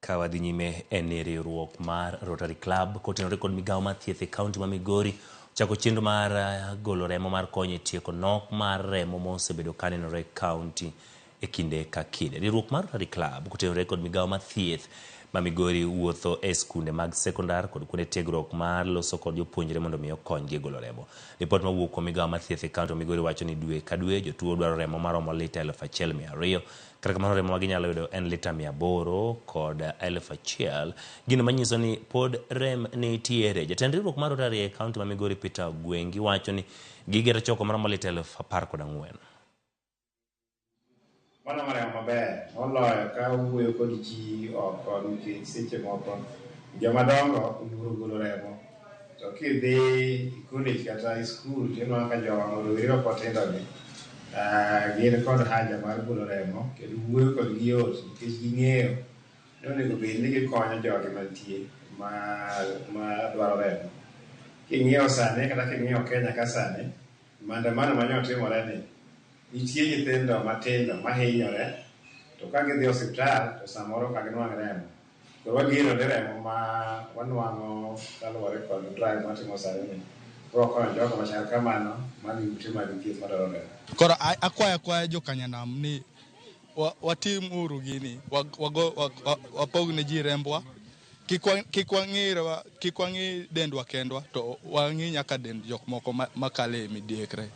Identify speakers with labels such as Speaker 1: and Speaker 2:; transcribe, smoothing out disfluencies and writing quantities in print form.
Speaker 1: Ka wadhi nyime en riwruok mar Rotary Club kotenore kod migawo mar thieth e kaunti ma Migori chako chenro mar golo remo mar konyo e tieko nok mar remo mosebedo ka nenore e kaunti e kinde ka kinde. Riwruok mar Rotary Club kotenore kod migawo mar thieth ma Migori wuotho e skunde mag sekondar kod kuonde tiegruok mar loso kod jopuonjre mondo mi okonygi e golo remo. Ripot mawuok kuom migawo mar thieth e kaunti ma Migori wacho ni dwe ka dwe jotuo dwaro remo maromo lita 1,200. Kata kamano remo ma ginyalo yudo en lita 800 kod 1,000. Gino manyiso ni pod rem nitiere. Jatend riwruok mar Rotary e kaunti ma Migori Peter Gwengi wacho ni gigero choko maromo lita 14,000.
Speaker 2: Mano maremo maber, moloyo ka wuoyo kod ji oko nikech seche moko jomadongo oluoro golo remo. To kidhi college kata skul tineno ka joma potindogi gin kod haja mar golo remo kendo wuoyo kodgi yot nikech ging'eyo ni onego bed ni gikonyo jogi mantie ma dwaro remo. King'iyo sani kata king'iyo Kenya ka sani, maandamano mane otimore ni nitie nyithindo matindo mahinyore to ka gidhi osiptal to samoro ka ginwang' remo. Koro wageno ni remo ma wanwang'o kaluwore kod drive matimo sani ni biro konyo jogo machal kamano mani ute mag thieth madwaro remo.
Speaker 3: Koro akwaya jokanyanam ni watim uru gini wapogne ji rembwa kik wang'i dendwa kendwa to wang'i nyaka dend jok moko makale midekre.